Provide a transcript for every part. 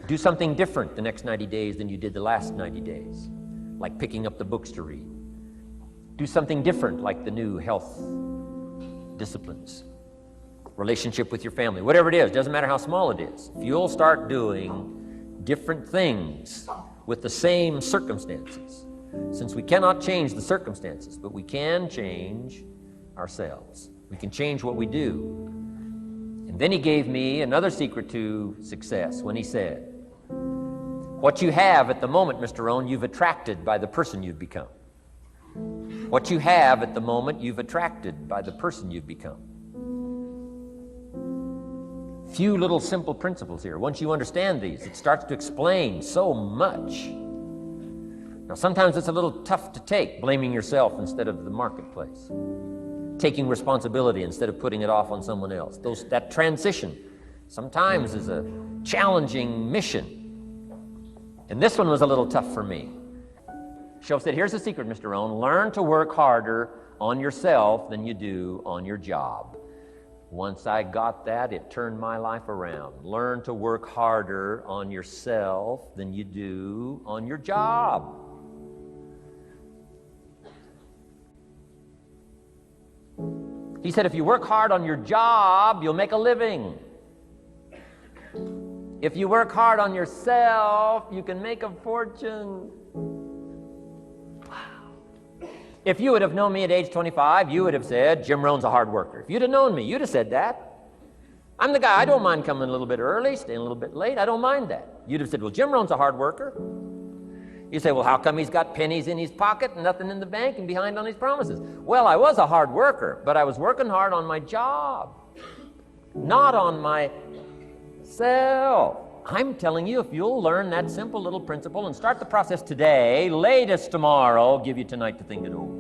Do something different the next 90 days than you did the last 90 days, like picking up the books to read. Do something different, like the new health disciplines, relationship with your family, whatever it is, doesn't matter how small it is. If you'll start doing different things with the same circumstances, since we cannot change the circumstances, but we can change ourselves. We can change what we do. And then he gave me another secret to success when he said, what you have at the moment, Mr. Rohn, you've attracted by the person you've become. What you have at the moment, you've attracted by the person you've become. Few little simple principles here. Once you understand these, it starts to explain so much. Now, sometimes it's a little tough to take, blaming yourself instead of the marketplace, taking responsibility instead of putting it off on someone else. That transition sometimes is a challenging mission. And this one was a little tough for me. Shoaff said, here's the secret, Mr. Rohn. Learn to work harder on yourself than you do on your job. Once I got that, it turned my life around. Learn to work harder on yourself than you do on your job. He said, if you work hard on your job, you'll make a living. If you work hard on yourself, you can make a fortune. Wow. If you would have known me at age 25, you would have said, Jim Rohn's a hard worker. If you'd have known me, you'd have said that. I'm the guy, I don't mind coming a little bit early, staying a little bit late. I don't mind that. You'd have said, well, Jim Rohn's a hard worker. You say, well, how come he's got pennies in his pocket and nothing in the bank and behind on his promises? Well, I was a hard worker, but I was working hard on my job, not on myself. I'm telling you, if you'll learn that simple little principle and start the process today, latest tomorrow, give you tonight to think it over.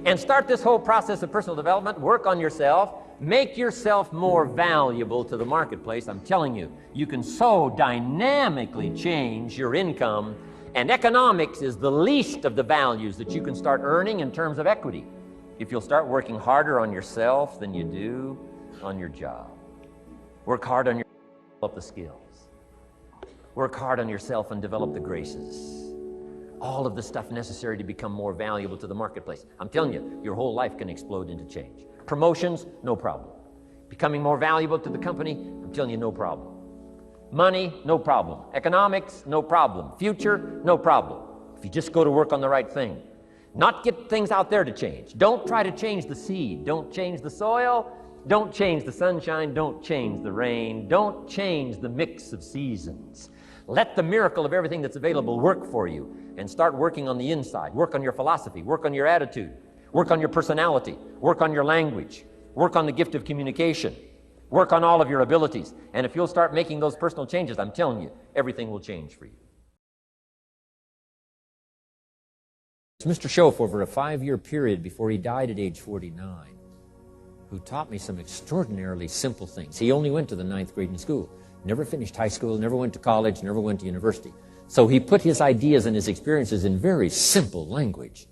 And start this whole process of personal development, work on yourself, make yourself more valuable to the marketplace. I'm telling you, you can so dynamically change your income, and economics is the least of the values that you can start earning in terms of equity if you'll start working harder on yourself than you do on your job. Work hard on yourself and develop the skills. Work hard on yourself and develop the graces. All of the stuff necessary to become more valuable to the marketplace. I'm telling you, your whole life can explode into change. Promotions, no problem. Becoming more valuable to the company, I'm telling you, no problem. Money, no problem. Economics, no problem. Future, no problem. If you just go to work on the right thing. Not get things out there to change. Don't try to change the seed. Don't change the soil. Don't change the sunshine. Don't change the rain. Don't change the mix of seasons. Let the miracle of everything that's available work for you, and start working on the inside. Work on your philosophy. Work on your attitude. Work on your personality. Work on your language. Work on the gift of communication. Work on all of your abilities. And if you'll start making those personal changes, I'm telling you, everything will change for you. Mr. Shoaff, over a 5-year period before he died at age 49, who taught me some extraordinarily simple things. He only went to the 9th grade in school. Never finished high school, never went to college, never went to university. So he put his ideas and his experiences in very simple language,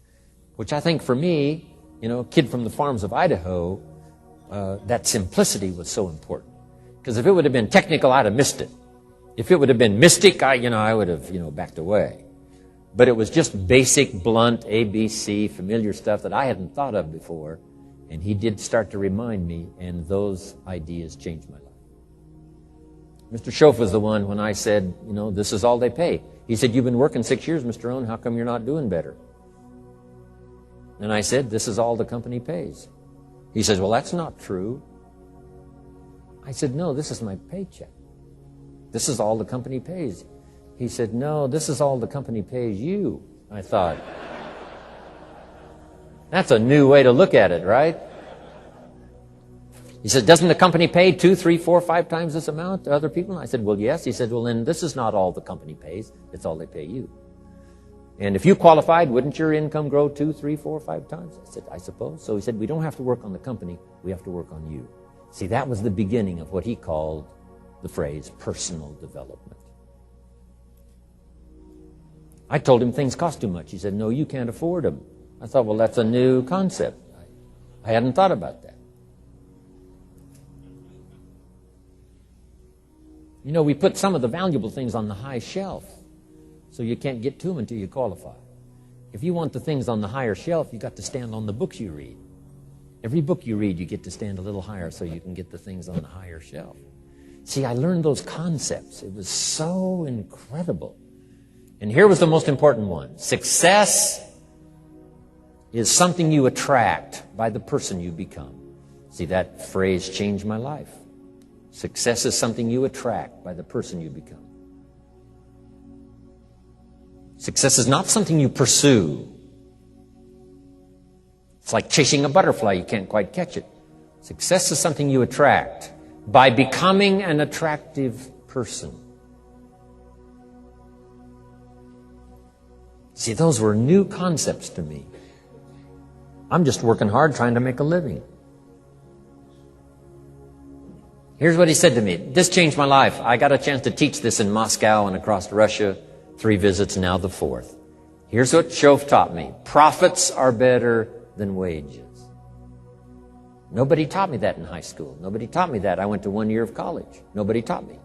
which I think for me, a kid from the farms of Idaho, that simplicity was so important. Because if it would have been technical, I'd have missed it. If it would have been mystic, I would have, backed away. But it was just basic, blunt, ABC, familiar stuff that I hadn't thought of before. And he did start to remind me, and those ideas changed my life. Mr. Shoaff was the one when I said, this is all they pay. He said, you've been working 6 years, Mr. Rohn, how come you're not doing better? And I said, this is all the company pays. He says, well, that's not true. I said, no, this is my paycheck. This is all the company pays. He said, no, this is all the company pays you. I thought, that's a new way to look at it, right? He said, doesn't the company pay 2, 3, 4, 5 times this amount to other people? And I said, well, yes. He said, well, then this is not all the company pays. It's all they pay you. And if you qualified, wouldn't your income grow 2, 3, 4, 5 times? I said, I suppose. So he said, we don't have to work on the company. We have to work on you. See, that was the beginning of what he called the phrase personal development. I told him things cost too much. He said, no, you can't afford them. I thought, well, that's a new concept. I hadn't thought about that. You know, we put some of the valuable things on the high shelf, so you can't get to them until you qualify. If you want the things on the higher shelf, you got to stand on the books you read. Every book you read, you get to stand a little higher so you can get the things on the higher shelf. See, I learned those concepts. It was so incredible. And here was the most important one. Success is something you attract by the person you become. See, that phrase changed my life. Success is something you attract by the person you become. Success is not something you pursue. It's like chasing a butterfly. You can't quite catch it. Success is something you attract by becoming an attractive person. See, those were new concepts to me. I'm just working hard trying to make a living. Here's what he said to me. This changed my life. I got a chance to teach this in Moscow and across Russia. 3 visits, now the 4th. Here's what Shove taught me. Profits are better than wages. Nobody taught me that in high school. Nobody taught me that. I went to 1 year of college. Nobody taught me.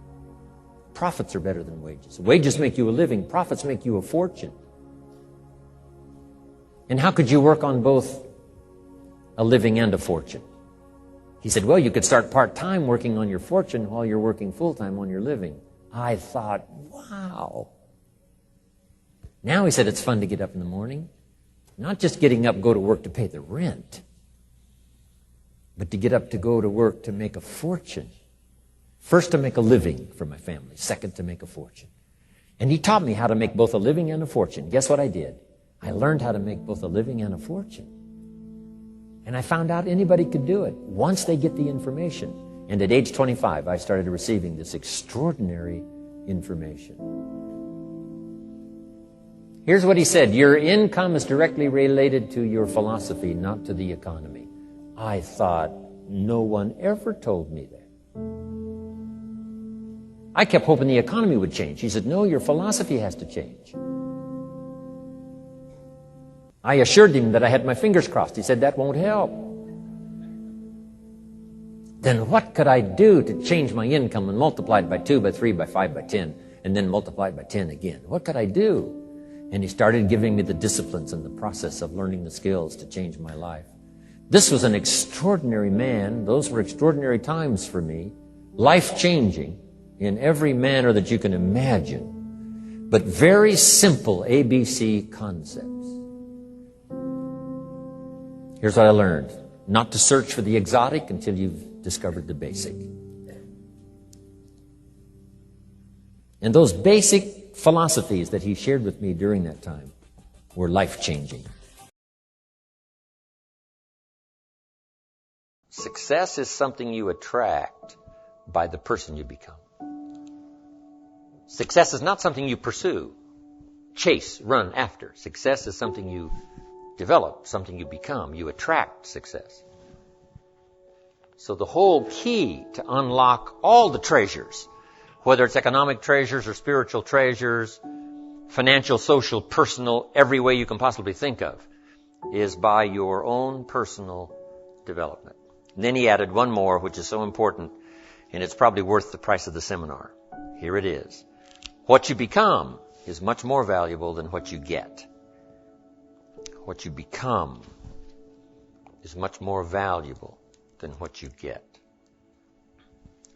Profits are better than wages. Wages make you a living. Profits make you a fortune. And how could you work on both a living and a fortune? He said, well, you could start part-time working on your fortune while you're working full-time on your living. I thought, wow. Now, he said, it's fun to get up in the morning. Not just getting up, go to work to pay the rent, but to get up to go to work to make a fortune. First, to make a living for my family. Second, to make a fortune. And he taught me how to make both a living and a fortune. Guess what I did? I learned how to make both a living and a fortune. And I found out anybody could do it once they get the information. And at age 25, I started receiving this extraordinary information. Here's what he said. Your income is directly related to your philosophy, not to the economy. I thought, no one ever told me that. I kept hoping the economy would change. He said, no, your philosophy has to change. I assured him that I had my fingers crossed. He said, that won't help. Then what could I do to change my income and multiply it by 2, by 3, by 5, by 10, and then multiply it by 10 again? What could I do? And he started giving me the disciplines and the process of learning the skills to change my life. This was an extraordinary man. Those were extraordinary times for me. Life-changing in every manner that you can imagine. But very simple ABC concepts. Here's what I learned. Not to search for the exotic until you've discovered the basic. And those basic philosophies that he shared with me during that time were life-changing. Success is something you attract by the person you become. Success is not something you pursue, chase, run after. Success is something you develop, something you become. You attract success. So the whole key to unlock all the treasures, whether it's economic treasures or spiritual treasures, financial, social, personal, every way you can possibly think of, is by your own personal development. And then he added one more, which is so important, and it's probably worth the price of the seminar. Here it is. What you become is much more valuable than what you get. What you become is much more valuable than what you get.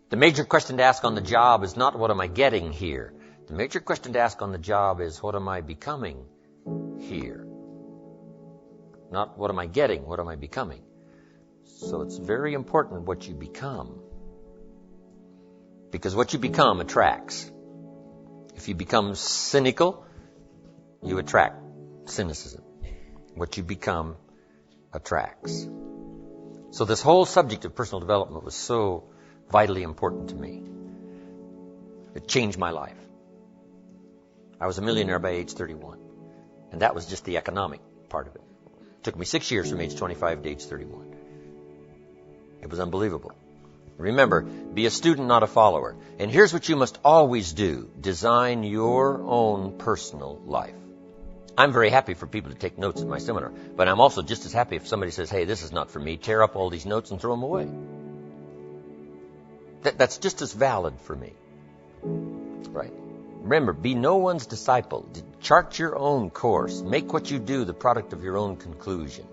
The major question to ask on the job is not what am I getting here. The major question to ask on the job is what am I becoming here. Not what am I getting, what am I becoming. So it's very important what you become. Because what you become attracts. If you become cynical, you attract cynicism. What you become attracts. So this whole subject of personal development was so vitally important to me. It changed my life. I was a millionaire by age 31. And that was just the economic part of it. It took me 6 years from age 25 to age 31. It was unbelievable. Remember, be a student, not a follower. And here's what you must always do. Design your own personal life. I'm very happy for people to take notes at my seminar, but I'm also just as happy if somebody says, hey, this is not for me, tear up all these notes and throw them away. That's just as valid for me. Right? Remember, be no one's disciple. Chart your own course. Make what you do the product of your own conclusion.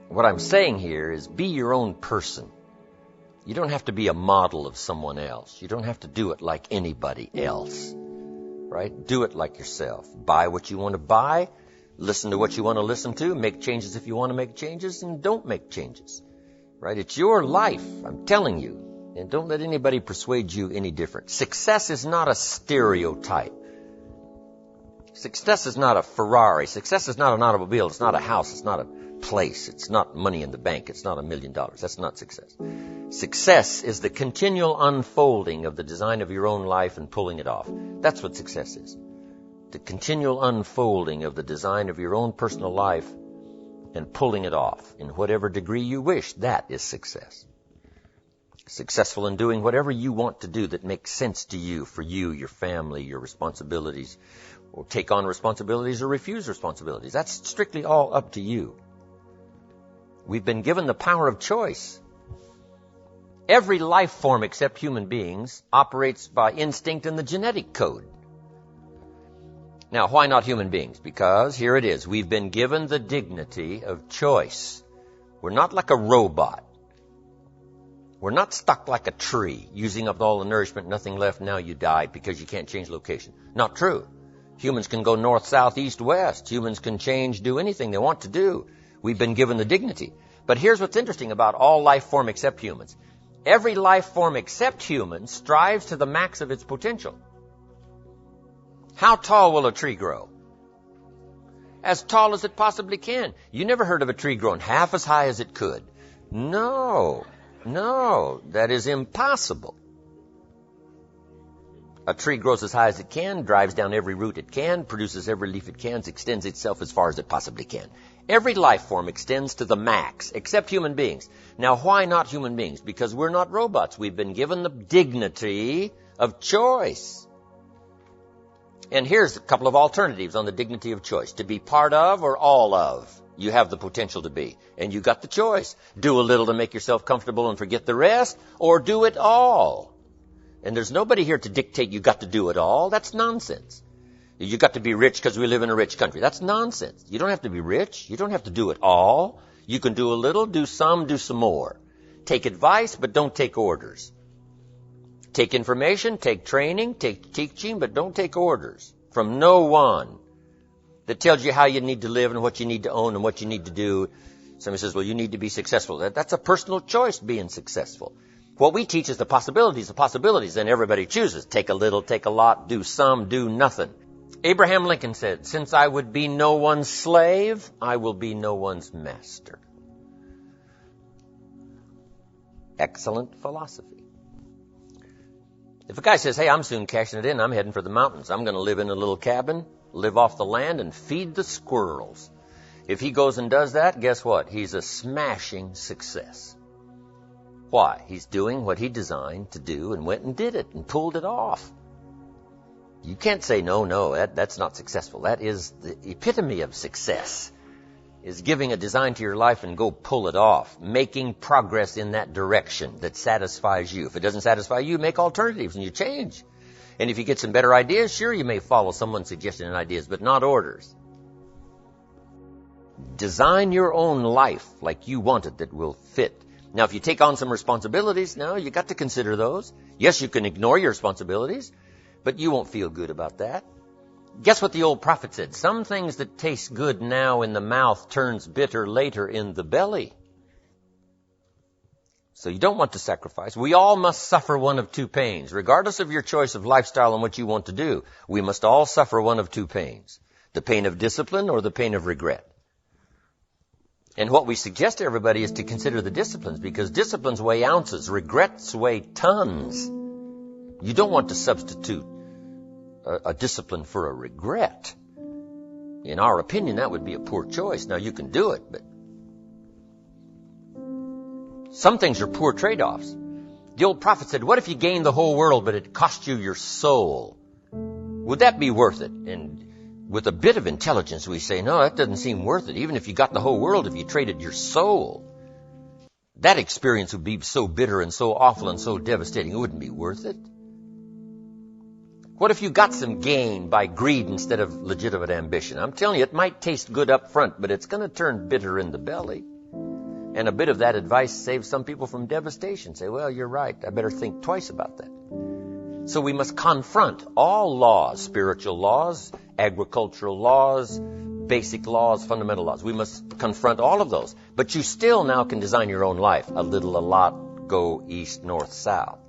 What I'm saying here is be your own person. You don't have to be a model of someone else. You don't have to do it like anybody else. Right? Do it like yourself. Buy what you want to buy. Listen to what you want to listen to. Make changes if you want to make changes, and don't make changes. Right? It's your life, I'm telling you. And don't let anybody persuade you any different. Success is not a stereotype. Success is not a Ferrari. Success is not an automobile. It's not a house. It's not a place. It's not money in the bank. It's not $1 million. That's not success. Success is the continual unfolding of the design of your own life and pulling it off. That's what success is. The continual unfolding of the design of your own personal life and pulling it off in whatever degree you wish. That is success. Successful in doing whatever you want to do that makes sense to you, for you, your family, your responsibilities, or take on responsibilities or refuse responsibilities. That's strictly all up to you. We've been given the power of choice. Every life form except human beings operates by instinct in the genetic code. Now, why not human beings? Because here it is. We've been given the dignity of choice. We're not like a robot. We're not stuck like a tree, using up all the nourishment, nothing left, now you died because you can't change location. Not true. Humans can go north, south, east, west. Humans can change, do anything they want to do. We've been given the dignity. But here's what's interesting about all life form except humans. Every life form except humans strives to the max of its potential. How tall will a tree grow? As tall as it possibly can. You never heard of a tree growing half as high as it could. No, that is impossible. A tree grows as high as it can, drives down every root it can, produces every leaf it can, extends itself as far as it possibly can. Every life form extends to the max, except human beings. Now, why not human beings? Because we're not robots. We've been given the dignity of choice. And here's a couple of alternatives on the dignity of choice. To be part of or all of. You have the potential to be. And you got the choice. Do a little to make yourself comfortable and forget the rest, or do it all. And there's nobody here to dictate you got to do it all. That's nonsense. You got to be rich because we live in a rich country. That's nonsense. You don't have to be rich. You don't have to do it all. You can do a little, do some more. Take advice, but don't take orders. Take information, take training, take teaching, but don't take orders from no one that tells you how you need to live and what you need to own and what you need to do. Somebody says, well, you need to be successful. That's a personal choice, being successful. What we teach is the possibilities, then everybody chooses. Take a little, take a lot, do some, do nothing. Abraham Lincoln said, since I would be no one's slave, I will be no one's master. Excellent philosophy. If a guy says, hey, I'm soon cashing it in, I'm heading for the mountains. I'm going to live in a little cabin, live off the land, and feed the squirrels. If he goes and does that, guess what? He's a smashing success. Why? He's doing what he designed to do and went and did it and pulled it off. You can't say, no, that's not successful. That is the epitome of success, is giving a design to your life and go pull it off, making progress in that direction that satisfies you. If it doesn't satisfy you, make alternatives and you change. And if you get some better ideas, sure, you may follow someone's suggestion and ideas, but not orders. Design your own life like you want it that will fit. Now, if you take on some responsibilities, now you got to consider those. Yes, you can ignore your responsibilities, but you won't feel good about that. Guess what the old prophet said? Some things that taste good now in the mouth turns bitter later in the belly. So you don't want to sacrifice. We all must suffer one of two pains. Regardless of your choice of lifestyle and what you want to do, we must all suffer one of two pains. The pain of discipline or the pain of regret. And what we suggest to everybody is to consider the disciplines, because disciplines weigh ounces, regrets weigh tons. You don't want to substitute a discipline for a regret. In our opinion, that would be a poor choice. Now, you can do it, but some things are poor trade-offs. The old prophet said, what if you gained the whole world, but it cost you your soul? Would that be worth it? And with a bit of intelligence, we say, no, that doesn't seem worth it. Even if you got the whole world, if you traded your soul, that experience would be so bitter and so awful and so devastating, it wouldn't be worth it. What if you got some gain by greed instead of legitimate ambition? I'm telling you, it might taste good up front, but it's going to turn bitter in the belly. And a bit of that advice saves some people from devastation. Say, well, you're right. I better think twice about that. So we must confront all laws, spiritual laws, agricultural laws, basic laws, fundamental laws. We must confront all of those. But you still now can design your own life. A little, a lot, go east, north, south.